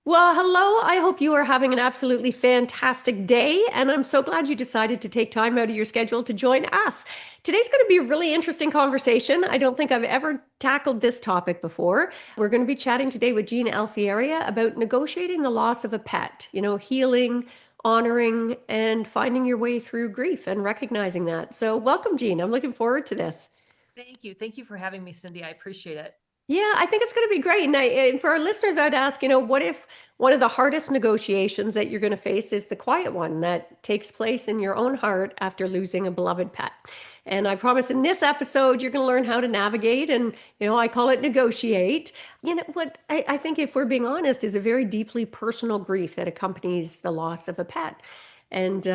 Well, hello. I hope you are having an absolutely fantastic day, and I'm so glad you decided to take time out of your schedule to join us. Today's going to be a really interesting conversation. I don't think I've ever tackled this topic before. We're going to be chatting today with Jean Alfieri about negotiating the loss of a pet, healing, honoring, and finding your way through grief and recognizing that. So, welcome, Jean. I'm looking forward to this. Thank you. Thank you for having me, Cindy. I appreciate it. Yeah, I think it's going to be great. And for our listeners, I'd ask, what if one of the hardest negotiations that you're going to face is the quiet one that takes place in your own heart after losing a beloved pet? And I promise in this episode, you're going to learn how to navigate and, I call it negotiate. What I think, if we're being honest, is a very deeply personal grief that accompanies the loss of a pet. And,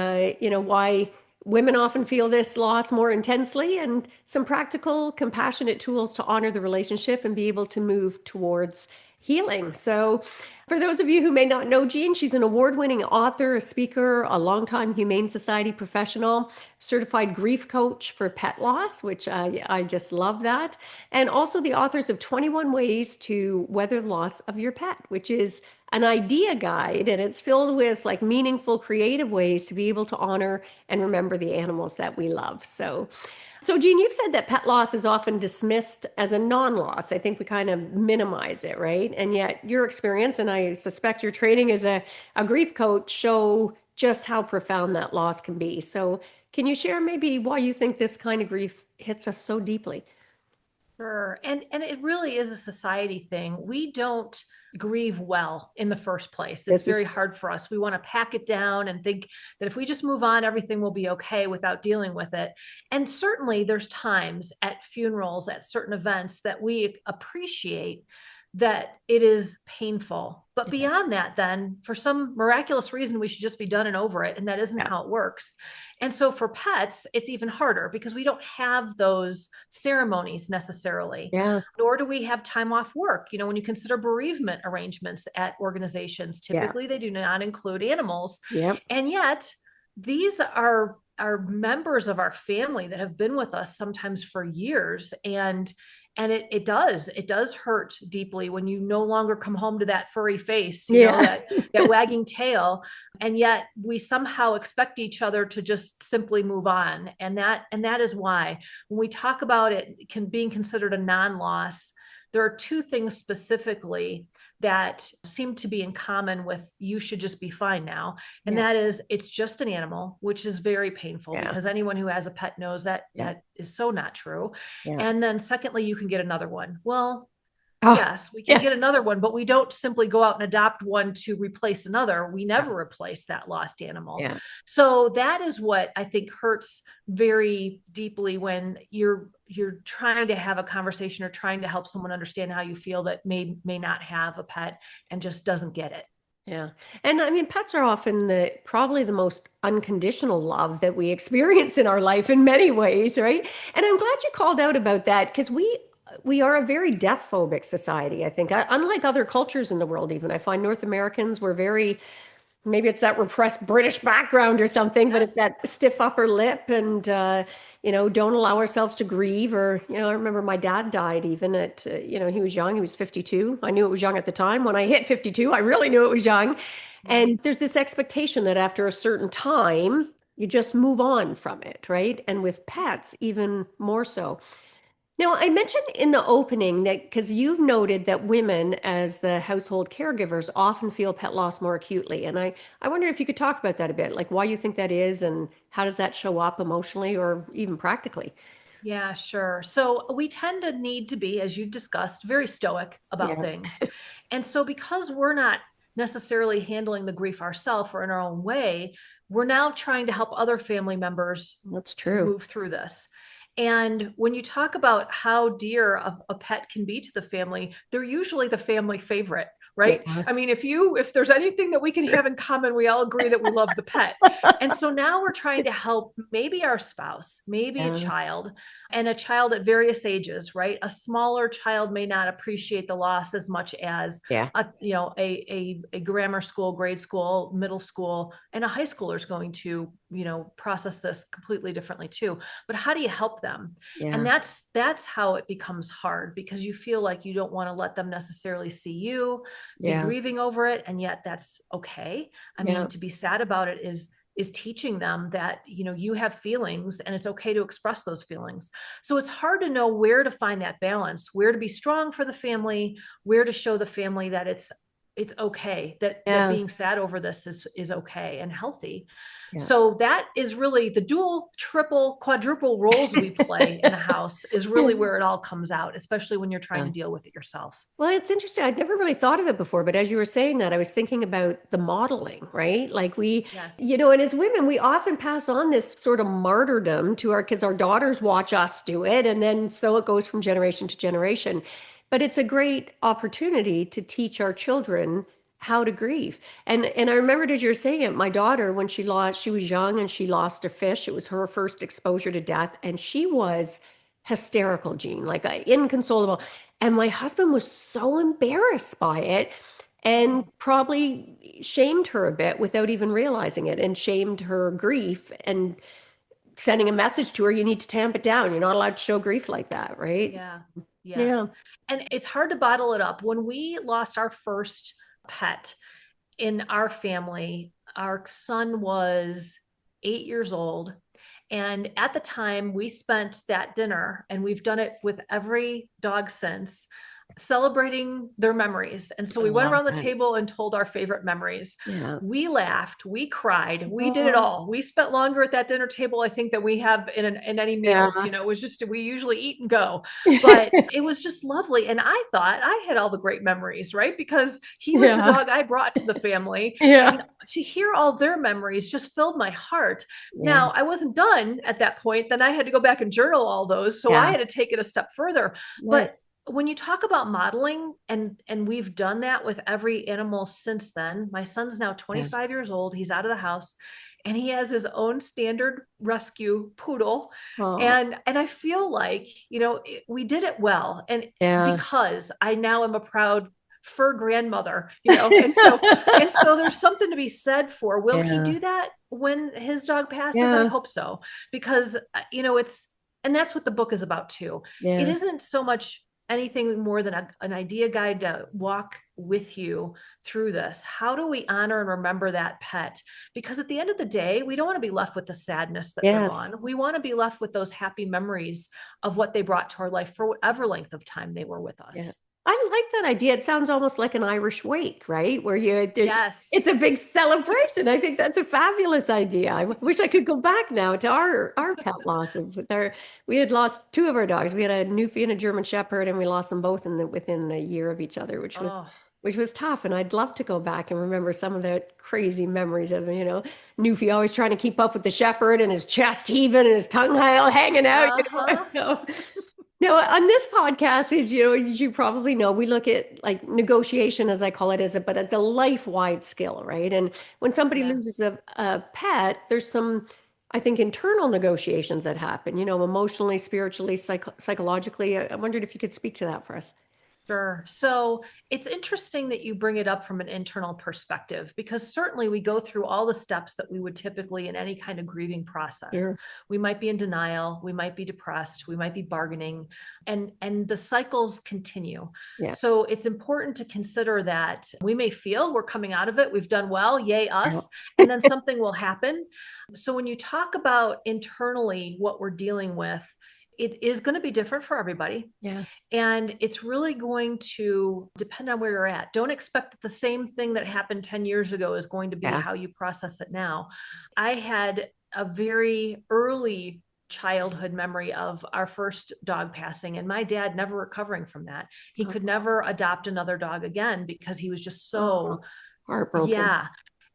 why women often feel this loss more intensely, and some practical, compassionate tools to honor the relationship and be able to move towards healing. So, for those of you who may not know Jean, she's an award-winning author, a speaker, a longtime Humane Society professional, certified grief coach for pet loss, which I just love that, and also the authors of 21 Ways to Weather the Loss of Your Pet, which is an idea guide, and it's filled with like meaningful, creative ways to be able to honor and remember the animals that we love. So Jean, you've said that pet loss is often dismissed as a non-loss. I think we kind of minimize it, right? And yet your experience, and I suspect your training as a grief coach, show just how profound that loss can be. So can you share maybe why you think this kind of grief hits us so deeply? Sure. And it really is a society thing. We don't grieve well in the first place. It's This is very hard for us. We want to pack it down and think that if we just move on, everything will be okay without dealing with it. And certainly there's times at funerals, at certain events that we appreciate that it is painful. But yeah, beyond that, then for some miraculous reason, we should just be done and over it. And that isn't yeah, how it works. And so for pets, it's even harder because we don't have those ceremonies necessarily, yeah, nor do we have time off work. When you consider bereavement arrangements at organizations, yeah, typically they do not include animals. yeah. And yet, these are members of our family that have been with us sometimes for years, and it does hurt deeply when you no longer come home to that furry face, Yeah. that wagging tail, and yet we somehow expect each other to just simply move on. And that is why when we talk about it being considered a non-loss, there are two things specifically that seem to be in common with "you should just be fine now." And Yeah. that is, it's just an animal, which is very painful Yeah. because anyone who has a pet knows that Yeah. that is so not true. Yeah. And then secondly, you can get another one. Well, Oh, yes, we can yeah. get another one, but we don't simply go out and adopt one to replace another. We Yeah. never replace that lost animal. Yeah. So that is what I think hurts very deeply when you're trying to have a conversation or trying to help someone understand how you feel that may not have a pet and just doesn't get it. Yeah. And I mean, pets are often probably the most unconditional love that we experience in our life in many ways, right? And I'm glad you called out about that because we are a very death phobic society, I think. Unlike other cultures in the world, even I find North Americans were very. Maybe it's that repressed British background or something, but it's Yes. that stiff upper lip and, don't allow ourselves to grieve. Or, I remember my dad died even at, he was young, he was 52. I knew it was young at the time. When I hit 52, I really knew it was young. Right. And there's this expectation that after a certain time, you just move on from it, right? And with pets, even more so. Now, I mentioned in the opening that because you've noted that women, as the household caregivers, often feel pet loss more acutely. And I wonder if you could talk about that a bit, like why you think that is and how does that show up emotionally or even practically? Yeah, sure. So we tend to need to be, as you discussed, very stoic about Yeah, things. And so because we're not necessarily handling the grief ourselves or in our own way, we're now trying to help other family members that's true. move through this. And when you talk about how dear a pet can be to the family, they're usually the family favorite, right? Yeah. I mean, if there's anything that we can have in common, we all agree that we love the pet. And so now we're trying to help maybe our spouse, maybe a Yeah. child, and a child at various ages, right? A smaller child may not appreciate the loss as much as Yeah. a grammar school, grade school, middle school, and a high schooler is going to process this completely differently too. But how do you help them? And Yeah. that's how it becomes hard, because you feel like you don't want to let them necessarily see you be Yeah. grieving over it, and yet that's okay. I Yeah. mean, to be sad about it is teaching them that you have feelings and it's okay to express those feelings. So it's hard to know where to find that balance, where to be strong for the family, where to show the family that it's okay, that Yeah. being sad over this is okay and healthy. Yeah. So that is really the dual, triple, quadruple roles we play in the house, is really where it all comes out, especially when you're trying Yeah. to deal with it yourself. Well, it's interesting. I'd never really thought of it before, but as you were saying that, I was thinking about the modeling, right? Like Yes. and as women, we often pass on this sort of martyrdom to because our daughters watch us do it, and then so it goes from generation to generation. But it's a great opportunity to teach our children how to grieve. And I remembered as you were saying it, my daughter, when she was young and she lost a fish. It was her first exposure to death, and she was hysterical, Jean, like inconsolable. And my husband was so embarrassed by it and Oh, probably shamed her a bit without even realizing it, and shamed her grief and sending a message to her, you need to tamp it down. You're not allowed to show grief like that, right? yeah. Yeah. Yes. And it's hard to bottle it up. When we lost our first pet in our family, our son was 8 years old. And at the time, we spent that dinner, and we've done it with every dog since, celebrating their memories. And so I we went love around the that. table and told our favorite memories. Yeah. We laughed, we cried, we did it Oh, all. We spent longer at that dinner table, I think, than we have in any meals. yeah. It was just, we usually eat and go, but it was just lovely. And I thought I had all the great memories, right? Because he was the Yeah. dog I brought to the family. Yeah. And to hear all their memories just filled my heart. Yeah. Now, I wasn't done at that point. Then I had to go back and journal all those. So I Yeah. had to take it a step further. Right. But when you talk about modeling, and we've done that with every animal since then. My son's now Yeah. 25 years old. He's out of the house, and he has his own standard rescue poodle. Oh, And I feel like, we did it well. And yeah. because I now am a proud fur grandmother, and so there's something to be said for, will he Yeah. do that when his dog passes? I Yeah. hope so. Because it's, and that's what the book is about too. It Yeah. isn't so much anything more than an idea guide to walk with you through this. How do we honor and remember that pet? Because at the end of the day, we don't want to be left with the sadness that they're Yes. gone. We want to be left with those happy memories of what they brought to our life for whatever length of time they were with Yeah. us. I like that idea. It sounds almost like an Irish wake, right? Where Yes. it's a big celebration. I think that's a fabulous idea. I wish I could go back now to our pet losses. We had lost two of our dogs. We had a Newfie and a German Shepherd, and we lost them both within a year of each other, Oh, which was tough. And I'd love to go back and remember some of the crazy memories of, Newfie always trying to keep up with the Shepherd and his chest heaving and his tongue hanging out, uh-huh. So now, on this podcast, as you probably know, we look at like negotiation, as I call it, but it's a life-wide skill, right? And when somebody Yeah. loses a pet, there's some, I think, internal negotiations that happen, emotionally, spiritually, psychologically. I wondered if you could speak to that for us. Sure. So it's interesting that you bring it up from an internal perspective, because certainly we go through all the steps that we would typically in any kind of grieving process. Sure. We might be in denial, we might be depressed, we might be bargaining, and the cycles continue. Yeah. So it's important to consider that we may feel we're coming out of it, we've done well, yay Yeah. us, and then something will happen. So when you talk about internally what we're dealing with, it is going to be different for everybody. Yeah. And it's really going to depend on where you're at. Don't expect that the same thing that happened 10 years ago is going to be Yeah. how you process it now. I had a very early childhood memory of our first dog passing, and my dad never recovering from that. He could never adopt another dog again because he was just Oh, so, heartbroken. yeah.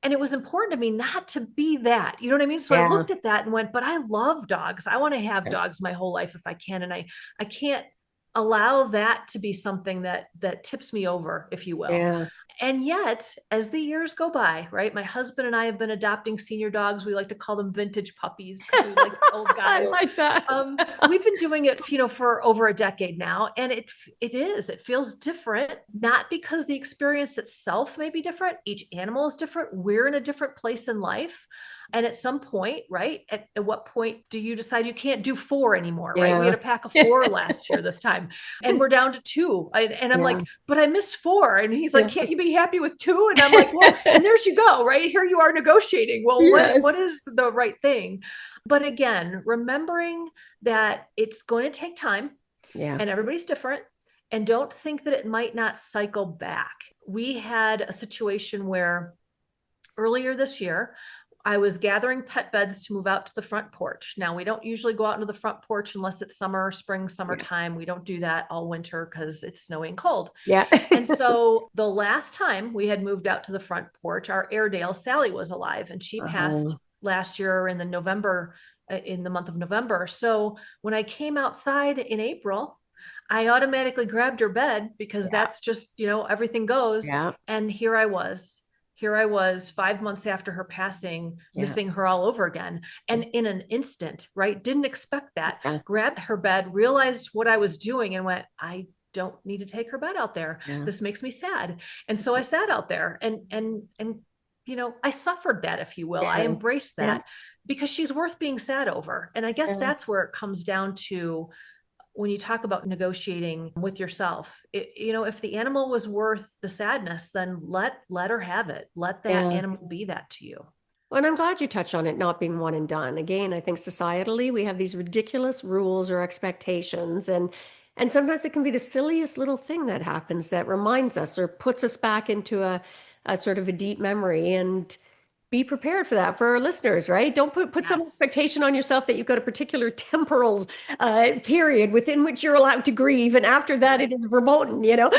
And it was important to me not to be that. You know what I mean? So I Yeah. looked at that and went, but I love dogs. I want to have Yeah. dogs my whole life if I can. And I can't allow that to be something that tips me over, if you will. Yeah. And yet, as the years go by, right, my husband and I have been adopting senior dogs. We like to call them vintage puppies because we like the old I guys. like that. We've been doing it, for over a decade now, and it feels different, not because the experience itself may be different. Each animal is different. We're in a different place in life. And at some point, right? At what point do you decide you can't do four anymore, right? We had Yeah. a pack of four last year this time, and we're down to two. And I'm Yeah. like, but I missed four. And he's like, Yeah. can't you be happy with two? And I'm like, well, and there's you go, right? Here you are negotiating. Well, what Yes. is the right thing? But again, remembering that it's going to take time Yeah. and everybody's different. And don't think that it might not cycle back. We had a situation where earlier this year, I was gathering pet beds to move out to the front porch. Now, we don't usually go out into the front porch unless it's summer, spring, Yeah. summertime. We don't do that all winter because it's snowy and cold. Yeah. And so the last time we had moved out to the front porch, our Airedale, Sally, was alive, and she passed Oh, last year in the month of November. So when I came outside in April, I automatically grabbed her bed because yeah. that's just, everything goes. Yeah. And here I was 5 months after her passing, Yeah. missing her all over again. Yeah. And in an instant, right? Didn't expect that. Yeah. Grabbed her bed, realized what I was doing, and went, I don't need to take her bed out there. Yeah. This makes me sad. And so I sat out there and I suffered that, if you will. I Yeah. embraced Yeah. that because she's worth being sad over. And I guess Yeah. that's where it comes down to when you talk about negotiating with yourself. If the animal was worth the sadness, then let her have it. Let that Yeah. animal be that to you. Well, and I'm glad you touched on it not being one and done. Again, I think societally we have these ridiculous rules or expectations, and sometimes it can be the silliest little thing that happens that reminds us or puts us back into a sort of a deep memory. And be prepared for that for our listeners, right? Don't put some Yes. expectation on yourself that you've got a particular temporal period within which you're allowed to grieve, and after that it is verboten, you know?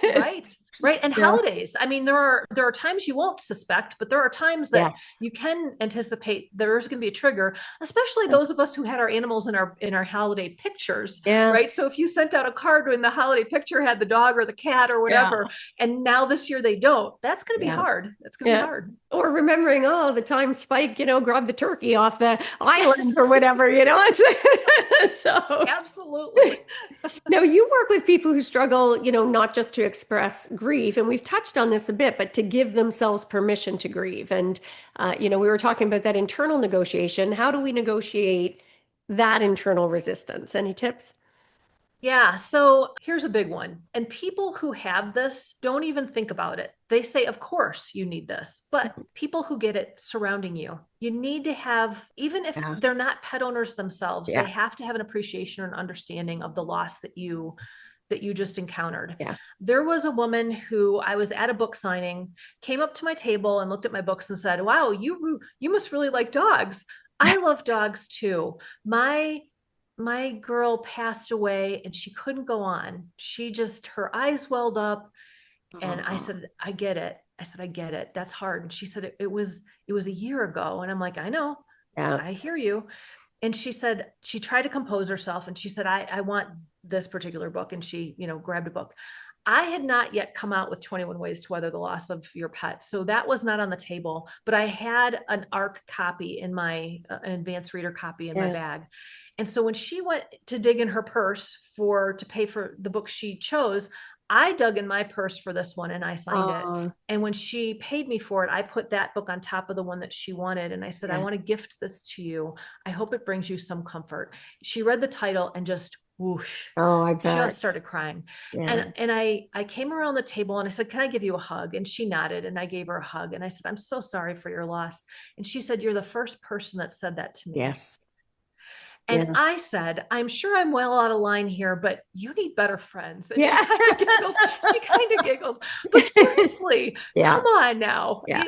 Right. Right. And Yeah. holidays. I mean, there are times you won't suspect, but there are times that Yes. you can anticipate there's going to be a trigger, especially those of us who had our animals in our holiday pictures, Yeah. right? So if you sent out a card when the holiday picture had the dog or the cat or Yeah. whatever, and now this year they don't, that's going to be Yeah. hard. That's going to be Yeah. hard. Or remembering, oh, the time Spike, grabbed the turkey off the island or whatever, you know? So, Absolutely. now you work with people who struggle, not just to express grief, and we've touched on this a bit, but to give themselves permission to grieve. And, we were talking about that internal negotiation. How do we negotiate that internal resistance? Any tips? Yeah, so here's a big one. And people who have this don't even think about it. They say, of course, you need this. But people who get it surrounding you, you need to have, even if Yeah. they're not pet owners themselves, they Yeah. have to have an appreciation and understanding of the loss that you just encountered. Yeah. There was a woman who I was at a book signing, came up to my table and looked at my books and said, "Wow, you must really like dogs." I love dogs too. My girl passed away and she couldn't go on. Her eyes welled up, and I Oh, said, I get it. I said, I get it. That's hard. And she said, it was a year ago. And I'm like, I know, yeah. I hear you. And she said, she tried to compose herself and she said, I want this particular book. And she, grabbed a book. I had not yet come out with 21 Ways to Weather the Loss of Your Pet. So that was not on the table, but I had an ARC copy an advanced reader copy in my Yeah. bag. And so when she went to dig in her purse to pay for the book she chose, I dug in my purse for this one and I signed it. Oh, And when she paid me for it, I put that book on top of the one that she wanted. And I said, I yeah. want to gift this to you. I hope it brings you some comfort. She read the title and just whoosh, Oh, I just bet. started crying. Yeah. And I came around the table and I said, can I give you a hug? And she nodded and I gave her a hug. And I said, I'm so sorry for your loss. And she said, you're the first person that said that to me. Yes. And Yeah. I said, I'm sure I'm well out of line here, but you need better friends. And she Yeah. kind of giggled. She kind of giggled. But seriously, Yeah. come on now. Yeah.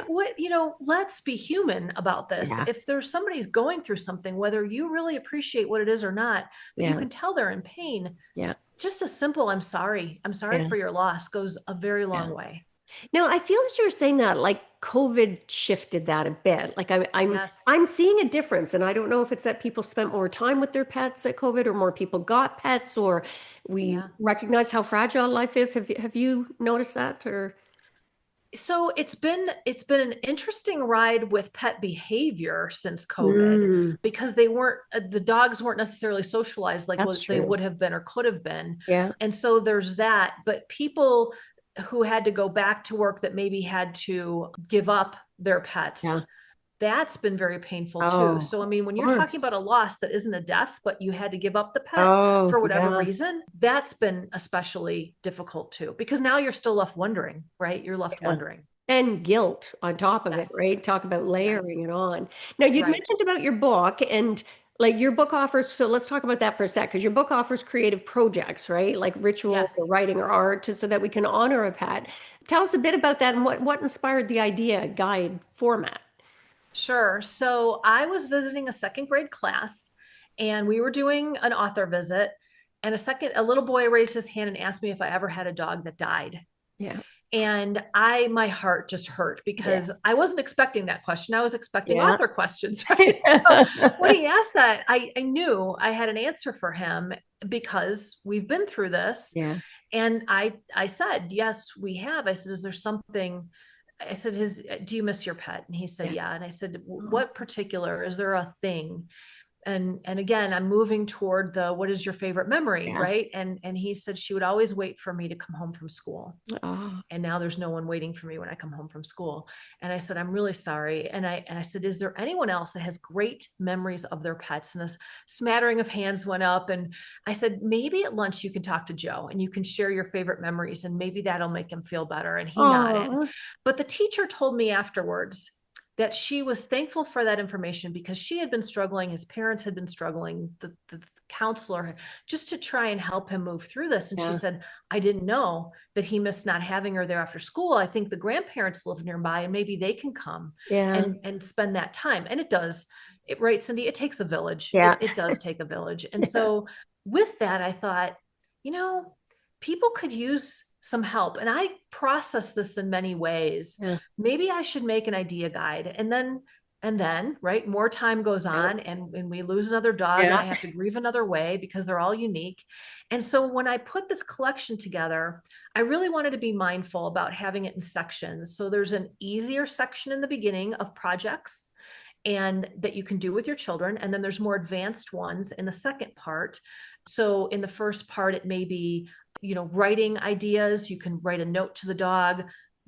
Let's be human about this. Yeah. If there's somebody's going through something, whether you really appreciate what it is or not, but you Yeah. can tell they're in pain, Yeah. just a simple I'm sorry. I'm sorry Yeah. for your loss goes a very Yeah. long way. No, I feel that you were saying that like COVID shifted that a bit. Like Yes. I'm seeing a difference, and I don't know if it's that people spent more time with their pets at COVID, or more people got pets, or we Yeah. recognize how fragile life is. Have you noticed that, or? So it's been an interesting ride with pet behavior since COVID Mm, because the dogs weren't necessarily socialized like that's what they true. would have been or could have been. Yeah. And so there's that, but people who had to go back to work that maybe had to give up their pets, Yeah. that's been very painful too. Oh, So, I mean, of when you're talking course. about a loss that isn't a death, but you had to give up the pet Oh, for whatever yeah. reason, that's been especially difficult too, because now you're still left wondering, right? You're left Yeah. wondering. And guilt on top of it, Yes, right? Talk about yes, layering it on. Now, you'd right. mentioned about your book and like your book offers, so let's talk about that for a sec, because your book offers creative projects, right? Like rituals or Yes. writing or art so that we can honor a pet. Tell us a bit about that and what inspired the idea guide format. Sure. So I was visiting a second grade class and we were doing an author visit and a little boy raised his hand and asked me if I ever had a dog that died. Yeah. And my heart just hurt Yeah. because I wasn't expecting that question. I was expecting Yeah. author questions, right? So when he asked that, I knew I had an answer for him because we've been through this. Yeah. And I said, yes, we have. I said, is there something? I said, do you miss your pet? And he said, Yeah. yeah. And I said, Oh, what particular, is there a thing? And again, I'm moving toward the what is your favorite memory, yeah. right? And he said she would always wait for me to come home from school, Oh, and now there's no one waiting for me when I come home from school. And I said, I'm really sorry. And I said, is there anyone else that has great memories of their pets? And this smattering of hands went up. And I said, maybe at lunch you can talk to Joe and you can share your favorite memories and maybe that'll make him feel better. And he nodded. oh, But the teacher told me afterwards that she was thankful for that information because she had been struggling, his parents had been struggling, the counselor, just to try and help him move through this. And she yeah. said, I didn't know that he missed not having her there after school. I think the grandparents live nearby and maybe they can come Yeah. and spend that time. And it does. Right, Cindy, it takes a village. Yeah. It does take a village. And Yeah. so with that, I thought, you know, people could use some help. And I process this in many ways. Yeah. Maybe I should make an idea guide. And then, right, more time goes Yeah. on and we lose another dog and I Yeah. have to grieve another way because they're all unique. And so when I put this collection together, I really wanted to be mindful about having it in sections. So there's an easier section in the beginning of projects and that you can do with your children. And then there's more advanced ones in the second part. So in the first part, it may be, writing ideas. You can write a note to the dog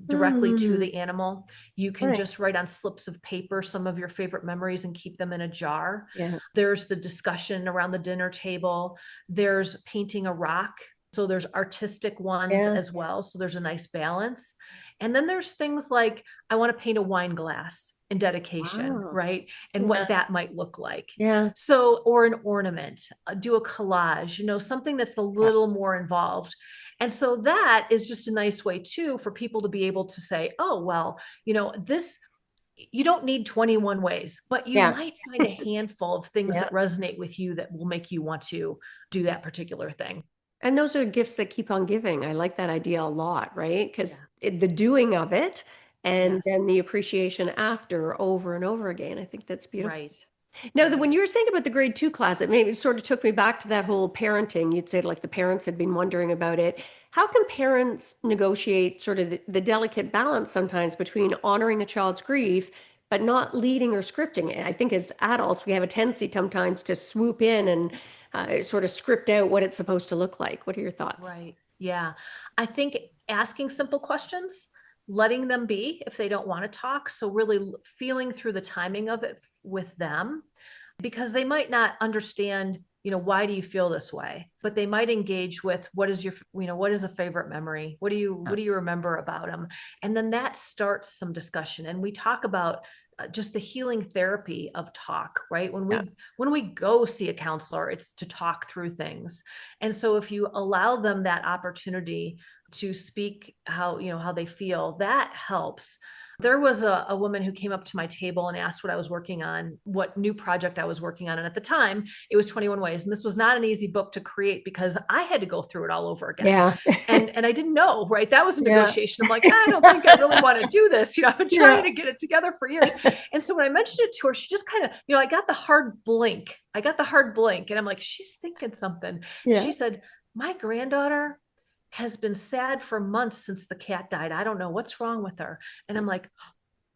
directly to Hmm. the animal. You can Nice. just write on slips of paper some of your favorite memories and keep them in a jar. Yeah. There's the discussion around the dinner table. There's painting a rock. So there's artistic ones Yeah. as well. So there's a nice balance. And then there's things like I want to paint a wine glass in dedication, Wow. right? And Yeah. what that might look like. Yeah. So, or an ornament, do a collage, something that's a Yeah. little more involved. And so that is just a nice way too for people to be able to say, oh, well, this, you don't need 21 ways, but you Yeah. might find a handful of things Yeah. that resonate with you that will make you want to do that particular thing. And those are gifts that keep on giving. I like that idea a lot, right? Because Yeah. the doing of it and Yes. then the appreciation after over and over again. I think that's beautiful. Right. Now, when Right. you were saying about the grade two class, it maybe sort of took me back to that whole parenting. You'd say like the parents had been wondering about it. How can parents negotiate sort of the delicate balance sometimes between honoring a child's grief, but not leading or scripting it? I think as adults, we have a tendency sometimes to swoop in and sort of script out what it's supposed to look like. What are your thoughts? Right. Yeah. I think asking simple questions, letting them be if they don't want to talk. So, really feeling through the timing of it with them because they might not understand, why do you feel this way? But they might engage with what is a favorite memory? Yeah. What do you remember about them? And then that starts some discussion. And we talk about just the healing therapy of talk, right? When Yeah. we go see a counselor, it's to talk through things. And so if you allow them that opportunity to speak how they feel, that helps. There was a woman who came up to my table and asked what I was working on, what new project I was working on. And at the time, it was 21 Ways. And this was not an easy book to create because I had to go through it all over again. Yeah. And I didn't know, right? That was a Yeah. negotiation. I'm like, I don't think I really want to do this. I've been trying Yeah. to get it together for years. And so when I mentioned it to her, she just kind of, I got the hard blink. And I'm like, she's thinking something. And Yeah. she said, my granddaughter has been sad for months since the cat died. I don't know what's wrong with her. And I'm like,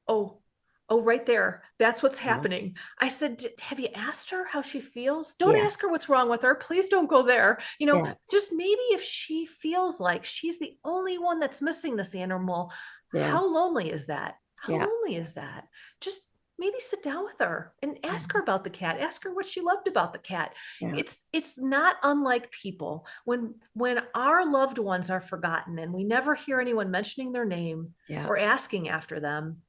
oh, oh, right there. That's what's Yeah. happening. I said, have you asked her how she feels? Don't ask Yes. her what's wrong with her. Please don't go there. Yeah. Just maybe if she feels like she's the only one that's missing this animal, Yeah. how lonely is that? How Yeah. lonely is that? Just maybe sit down with her and ask her about the cat. Ask her what she loved about the cat. Yeah. It's not unlike people. When our loved ones are forgotten and we never hear anyone mentioning their name Yeah. or asking after them,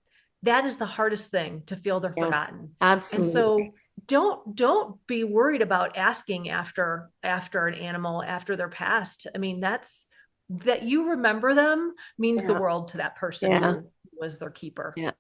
that is the hardest thing, to feel they're Yes. forgotten. And Absolutely. so don't be worried about asking after an animal after they're passed. I mean, that's that you remember them means the Yeah. world to that person Yeah. who was their keeper. Yeah.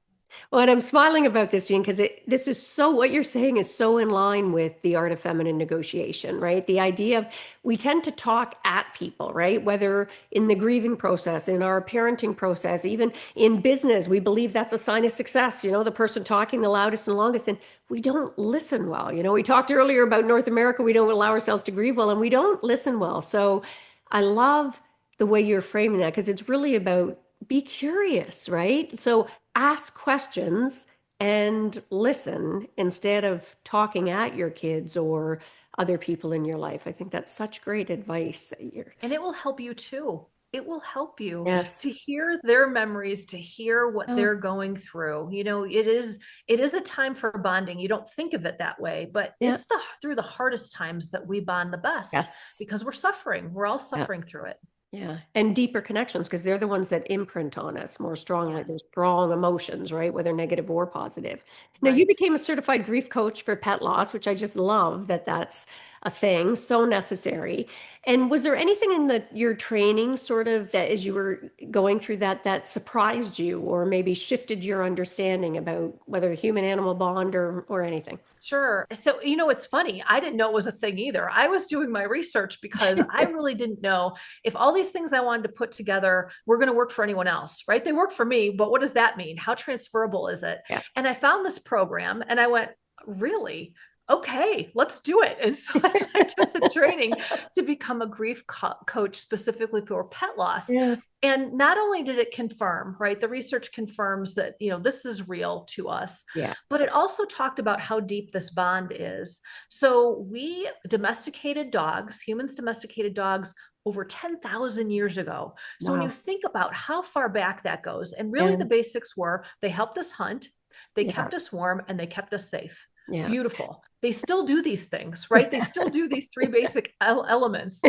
Well, and I'm smiling about this, Jean, because this is so, what you're saying is so in line with the art of feminine negotiation, right? The idea of we tend to talk at people, right? Whether in the grieving process, in our parenting process, even in business, we believe that's a sign of success, the person talking the loudest and longest, and we don't listen well. We talked earlier about North America, we don't allow ourselves to grieve well, and we don't listen well. So I love the way you're framing that because it's really about be curious, right? So ask questions and listen instead of talking at your kids or other people in your life. I think that's such great advice that you're. And it will help you too. It will help you Yes. to hear their memories, to hear what Oh, they're going through. It is a time for bonding. You don't think of it that way, but yeah. it's the through the hardest times that we bond the best, Yes. because we're suffering. We're all Yeah. suffering through it. Yeah. And deeper connections because they're the ones that imprint on us more strongly. Those Yes. strong emotions, right? Whether negative or positive. Now, you Right. became a certified grief coach for pet loss, which I just love that that's a thing, so necessary. And was there anything in your training sort of that as you were going through that surprised you or maybe shifted your understanding about whether human animal bond or anything? Sure. So, it's funny. I didn't know it was a thing either. I was doing my research because I really didn't know if all these things I wanted to put together were going to work for anyone else, right? They work for me, but what does that mean? How transferable is it? Yeah. And I found this program and I went, really? Okay, let's do it. And so I took the training to become a grief coach specifically for pet loss. Yeah. And not only did it confirm, right, the research confirms that, this is real to us, Yeah. but it also talked about how deep this bond is. So we domesticated dogs, humans domesticated dogs over 10,000 years ago. So when you Wow. think about how far back that goes, and really Yeah. the basics were they helped us hunt, they Yeah. kept us warm, and they kept us safe. Yeah. Beautiful. They still do these things, right? They still do these three basic elements.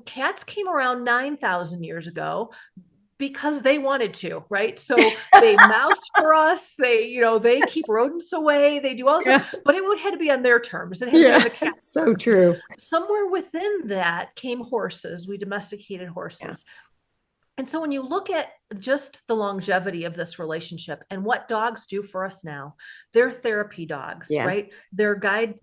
Cats came around 9,000 years ago because they wanted to, right? So they mouse for us. They keep rodents away. They do all this, Yeah. but it would had to be on their terms. It had to be on Yeah. the cat's So terms. true. Somewhere within that came horses. We domesticated Yeah. horses. And so when you look at just the longevity of this relationship and what dogs do for us now, they're therapy dogs, Yes. right? They guide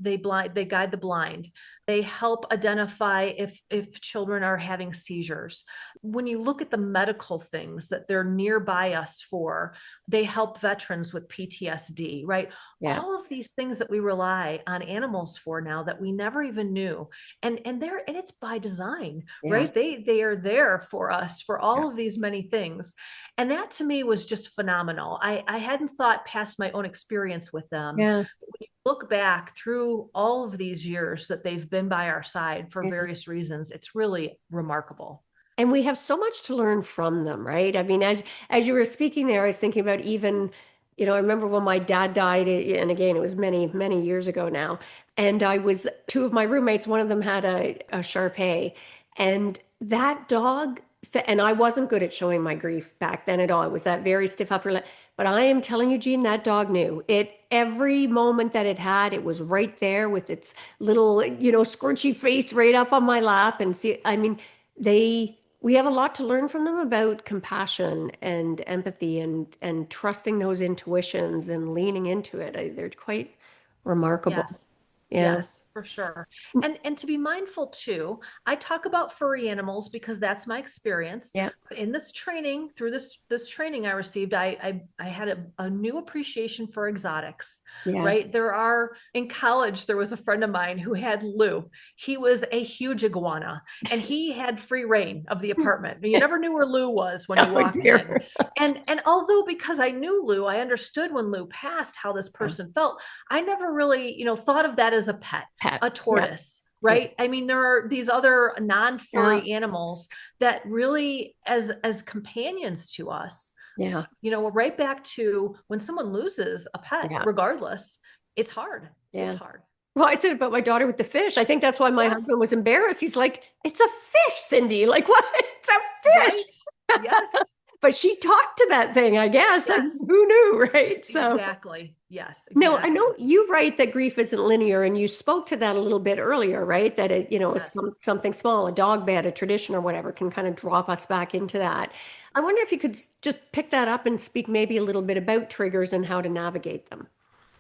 the blind. They help identify if children are having seizures. When you look at the medical things that they're nearby us for, they help veterans with PTSD, right? Yeah. All of these things that we rely on animals for now that we never even knew. And it's by design, Yeah. right? They are there for us for Yeah. all of these many things. And that to me was just phenomenal. I hadn't thought past my own experience with them. Yeah. When you look back through all of these years that they've been by our side for Yeah. various reasons, it's really remarkable. And we have so much to learn from them, right? I mean, as you were speaking there, I was thinking about even, I remember when my dad died, and again, it was many, many years ago now. And I was two of my roommates, one of them had a Shar Pei, and that dog, and I wasn't good at showing my grief back then at all. It was that very stiff upper lip. But I am telling you, Jean, that dog knew it. Every moment that it had, it was right there with its little, squirchy face right up on my lap. And I mean, we have a lot to learn from them about compassion and empathy and trusting those intuitions and leaning into it. They're quite remarkable. Yes. Yeah. Yes, for sure. And to be mindful too, I talk about furry animals because that's my experience. Yeah. But in this training, through this training I received, I had a new appreciation for exotics, Yeah. right? In college, there was a friend of mine who had Lou. He was a huge iguana and he had free reign of the apartment. You never knew where Lou was when you Oh walked in. dear. And although because I knew Lou, I understood when Lou passed how this person felt. I never really, thought of that as a pet, Pet. a Yeah. tortoise, Yeah. right? I mean, there are these other Yeah. non-furry animals that really, as companions to us, Yeah. We're right back to when someone loses a pet, Yeah. regardless, it's hard. It's Yeah. hard. Well, I said about my daughter with the fish. I think that's why my Yes. husband was embarrassed. He's like, it's a fish, Cindy. Like, what? It's a fish. Right. Yes. But she talked to that thing, I guess. I mean, Yes. who knew, right? So, Exactly. Yes, no, I know exactly. you write that grief isn't linear, and you spoke to that a little bit earlier, right? That is Yes. something small, a dog bed, a tradition, or whatever, can kind of drop us back into that. I wonder if you could just pick that up and speak maybe a little bit about triggers and how to navigate them.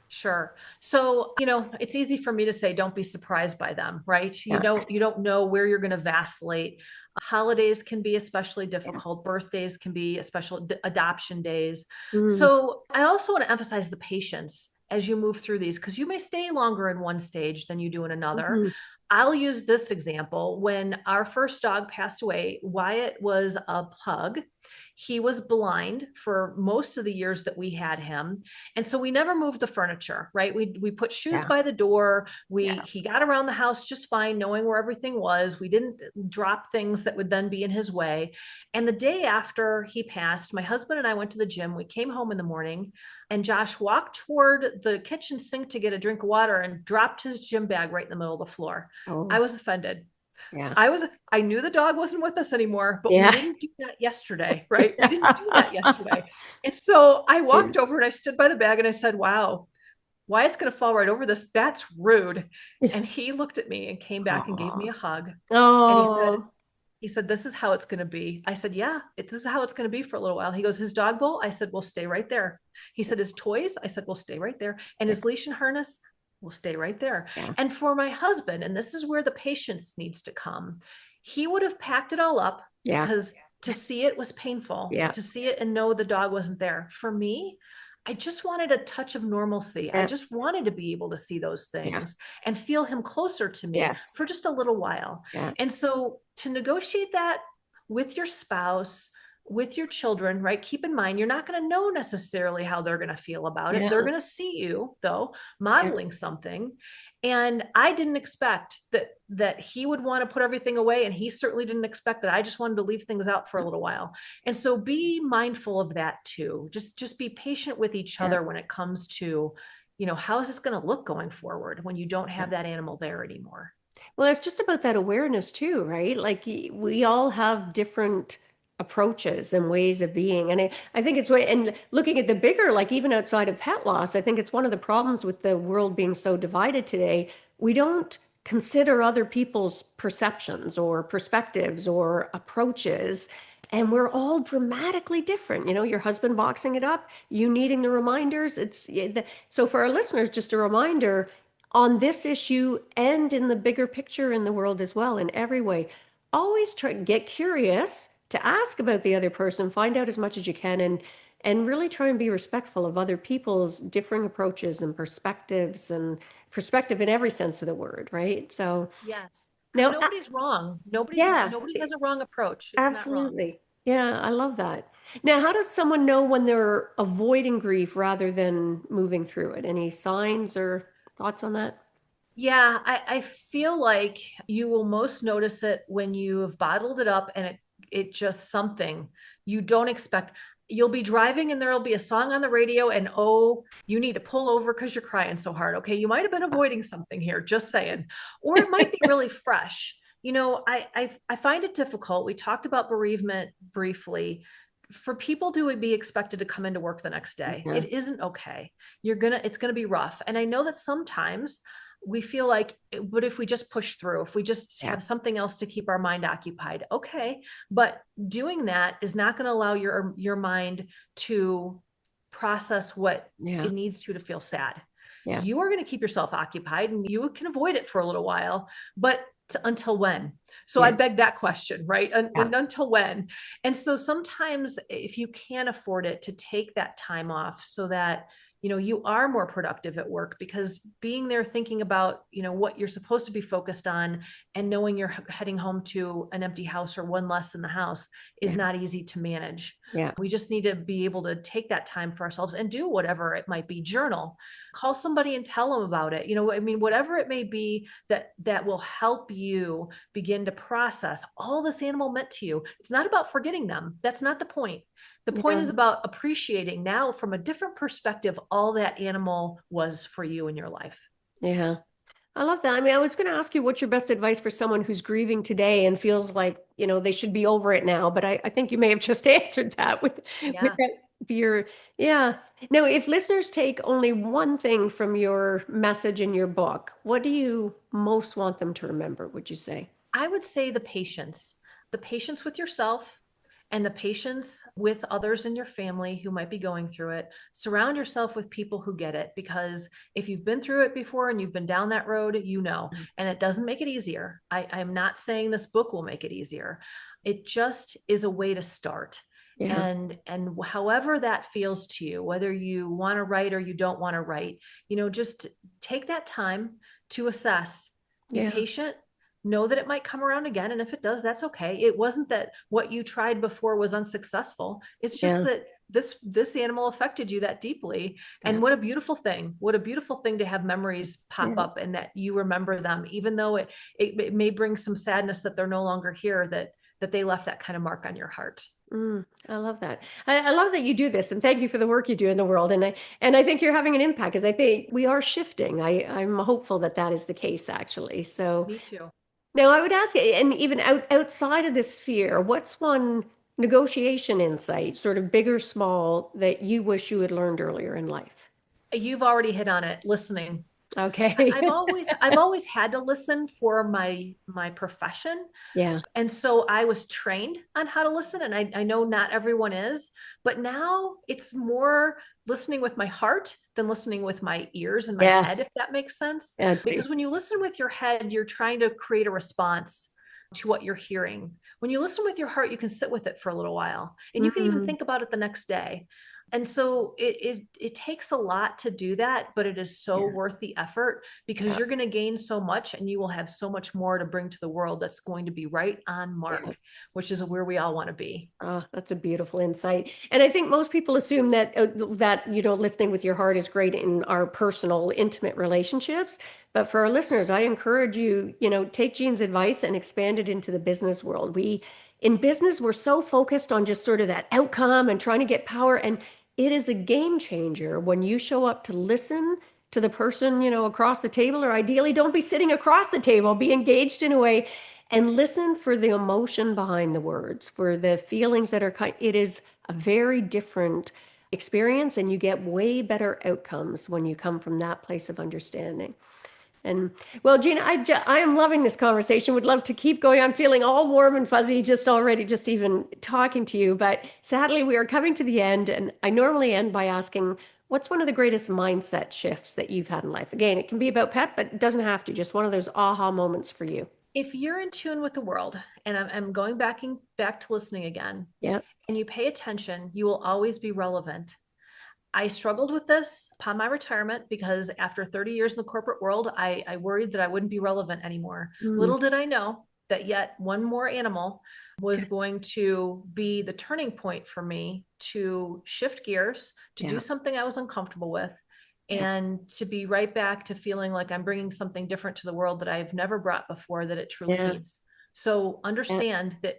Sure. So, it's easy for me to say, don't be surprised by them, right? Yeah. You don't know where you're going to vacillate. Holidays can be especially Yeah. difficult. Birthdays can be especially adoption days. Mm, So I also want to emphasize the patience as you move through these, because you may stay longer in one stage than you do in another. mhm. I'll use this example. When our first dog passed away, Wyatt was a pug. He was blind for most of the years that we had him. And so we never moved the furniture, right? We put shoes Yeah. by the door. Yeah. He got around the house just fine, knowing where everything was. We didn't drop things that would then be in his way. And the day after he passed, my husband and I went to the gym. We came home in the morning, and Josh walked toward the kitchen sink to get a drink of water and dropped his gym bag right in the middle of the floor. I Oh, was offended. yeah. I knew the dog wasn't with us anymore, but we Yeah. didn't do that yesterday, right? We didn't do that yesterday. And so I Yeah. walked over and I stood by the bag and I said, wow, Wyatt's going to fall right over this. That's rude. And he looked at me and came back and gave me Aw. a hug. And Oh, he said, this is how it's going to be. I said, yeah, this is how it's going to be for a little while. He goes, his dog bowl? I said, we'll stay right there. He said, his toys? I said, we'll stay right there. And yeah. his leash and harness? We'll stay right there. Yeah. And for my husband, and this is where the patience needs to come, he would have packed it all up Yeah. because to see it was painful, Yeah. to see it and know the dog wasn't there. For me, I just wanted a touch of normalcy. I Yeah. just wanted to be able to see those Yeah. things and feel him closer to me Yes. for just a little while. Yeah. And so to negotiate that with your spouse, with your children, right? Keep in mind, you're not going to know necessarily how they're going to feel about it. They're Yeah. going to see you, though, Yeah. modeling something. And I didn't expect that he would want to put everything away, and he certainly didn't expect that I just wanted to leave things out for a little while. And so be mindful of that too. Just be patient with each Yeah. other when it comes to, how is this going to look going forward when you don't Yeah. have that animal there anymore? Well, it's just about that awareness too, right? Like we all have different approaches and ways of being. And I think and looking at the bigger, like even outside of pet loss, I think it's one of the problems with the world being so divided today. We don't consider other people's perceptions or perspectives or approaches. And we're all dramatically different. Your husband boxing it up, you needing the reminders. So for our listeners, just a reminder on this issue and in the bigger picture in the world as well, in every way. Always try get curious to ask about the other person, find out as much as you can, and really try and be respectful of other people's differing approaches and perspective in every sense of the word, right? So Yes, because now, nobody's wrong. yeah, Nobody has a wrong approach. It's not wrong. absolutely. Yeah, I love that. Now, how does someone know when they're avoiding grief rather than moving through it? Any signs or thoughts on that? Yeah, I feel like you will most notice it when you have bottled it up and it just something you don't expect. You'll be driving and there'll be a song on the radio, and oh, you need to pull over because you're crying so hard. Okay, you might have been avoiding something here, just saying. Or it might be really fresh. I find it difficult. We talked about bereavement briefly. For people to be expected to come into work the next day, Yeah, it isn't okay. It's gonna be rough. And I know that sometimes we feel like, but if we just push through, if we just yeah, have something else to keep our mind occupied, okay. But doing that is not going to allow your mind to process what yeah, it needs to feel sad. yeah, You are going to keep yourself occupied and you can avoid it for a little while, but until when? So I yeah, beg that question, right? yeah, Until when? And so sometimes if you can afford it, to take that time off so that you are more productive at work, because being there thinking about, what you're supposed to be focused on, and knowing you're heading home to an empty house or one less in the house is Yeah. not easy to manage. Yeah. We just need to be able to take that time for ourselves and do whatever it might be. Journal, call somebody and tell them about it. I mean, whatever it may be that will help you begin to process all this animal meant to you. It's not about forgetting them. That's not the point. The point Yeah. is about appreciating now from a different perspective all that animal was for you in your life. Yeah. I love that. I mean, I was going to ask you what's your best advice for someone who's grieving today and feels like, they should be over it now, but I think you may have just answered that with Yeah. that fear. Yeah. Now, if listeners take only one thing from your message in your book, what do you most want them to remember, would you say? I would say the patience with yourself and the patience with others in your family who might be going through it. Surround yourself with people who get it, because if you've been through it before and you've been down that road, and it doesn't make it easier. I'm not saying this book will make it easier. It just is a way to start. Yeah. And however that feels to you, whether you want to write or you don't want to write, just take that time to assess, be Yeah. patient, know that it might come around again. And if it does, that's okay. It wasn't that what you tried before was unsuccessful. It's just Yeah. that this animal affected you that deeply. Yeah. And what a beautiful thing. What a beautiful thing to have memories pop Yeah. up and that you remember them, even though it may bring some sadness that they're no longer here, that they left that kind of mark on your heart. I love that. I love that you do this, and thank you for the work you do in the world. And I think you're having an impact because I think we are shifting. I'm hopeful that that is the case, actually. So Me too. now I would ask you, and even outside of this sphere, what's one negotiation insight, sort of big or small, that you wish you had learned earlier in life? You've already hit on it. Listening. Okay. I've always had to listen for my profession. Yeah. And so I was trained on how to listen. And I know not everyone is, but now it's more listening with my heart than listening with my ears and my head, Yes. if that makes sense. Yeah. Because when you listen with your head, you're trying to create a response to what you're hearing. When you listen with your heart, you can sit with it for a little while and you can even Mm, think about it the next day. And so it takes a lot to do that, but it is so yeah. worth the effort, because Yeah. you're going to gain so much and you will have so much more to bring to the world that's going to be right on Yeah. mark, which is where we all want to be. Oh, that's a beautiful insight. And I think most people assume that listening with your heart is great in our personal, intimate relationships. But for our listeners, I encourage you, take Jean's advice and expand it into the business world. In business, we're so focused on just sort of that outcome and trying to get power. And it is a game changer when you show up to listen to the person, across the table, or ideally don't be sitting across the table, be engaged in a way and listen for the emotion behind the words, for the feelings that are it is a very different experience, and you get way better outcomes when you come from that place of understanding. And well, Gina, I am loving this conversation. Would love to keep going. I'm feeling all warm and fuzzy just already, just even talking to you. But sadly, we are coming to the end. And I normally end by asking, what's one of the greatest mindset shifts that you've had in life? Again, it can be about pet, but it doesn't have to. Just one of those aha moments for you. If you're in tune with the world, and I'm going back to listening again, Yeah. and you pay attention, you will always be relevant. I struggled with this upon my retirement, because after 30 years in the corporate world, I worried that I wouldn't be relevant anymore. Mm, Little did I know that yet one more animal was going to be the turning point for me to shift gears, to do yeah. something I was uncomfortable with, Yeah. and to be right back to feeling like I'm bringing something different to the world that I've never brought before, that it truly Yeah. needs. So Yeah. understand that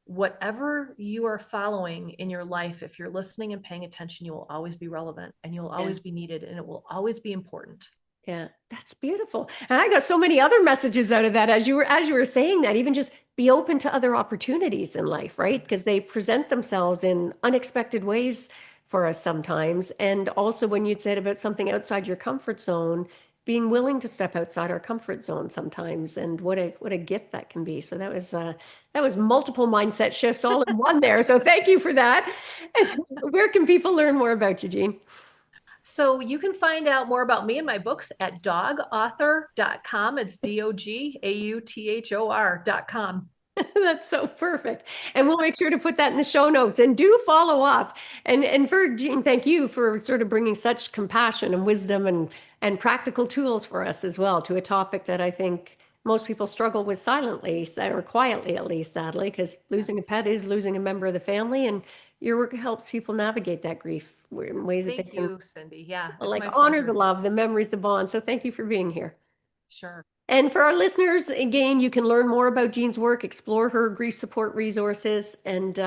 whatever you are following in your life, if you're listening and paying attention, you will always be relevant and you'll Yeah. always be needed and it will always be important. Yeah, that's beautiful. And I got so many other messages out of that as you were saying that, even just be open to other opportunities in life, right? Because they present themselves in unexpected ways for us sometimes. And also when you said about something outside your comfort zone, being willing to step outside our comfort zone sometimes, and what a gift that can be. So that was multiple mindset shifts all in one there. So thank you for that. And where can people learn more about you, Jean? So you can find out more about me and my books at dogauthor.com. It's DOGAUTHOR.com. That's so perfect. And we'll make sure to put that in the show notes and do follow up. And for Jean, thank you for sort of bringing such compassion and wisdom and practical tools for us as well to a topic that I think most people struggle with silently or quietly at least, sadly, because losing a Yes. pet is losing a member of the family, and your work helps people navigate that grief in ways that they Thank can you, Cindy. Yeah, it's like my honor the pleasure. love, the memories, the bond. So thank you for being here. Sure. And for our listeners, again, you can learn more about Jean's work, explore her grief support resources, and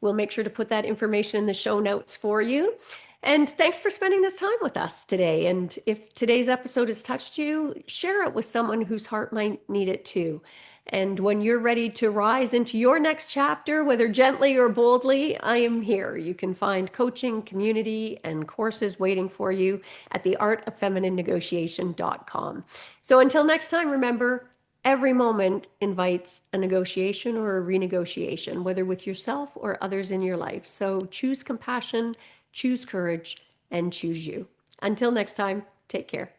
we'll make sure to put that information in the show notes for you. And thanks for spending this time with us today. And if today's episode has touched you, share it with someone whose heart might need it too. And when you're ready to rise into your next chapter, whether gently or boldly, I am here. You can find coaching, community, and courses waiting for you at theartoffemininenegotiation.com. So until next time, remember, every moment invites a negotiation or a renegotiation, whether with yourself or others in your life. So choose compassion, choose courage, and choose you. Until next time, take care.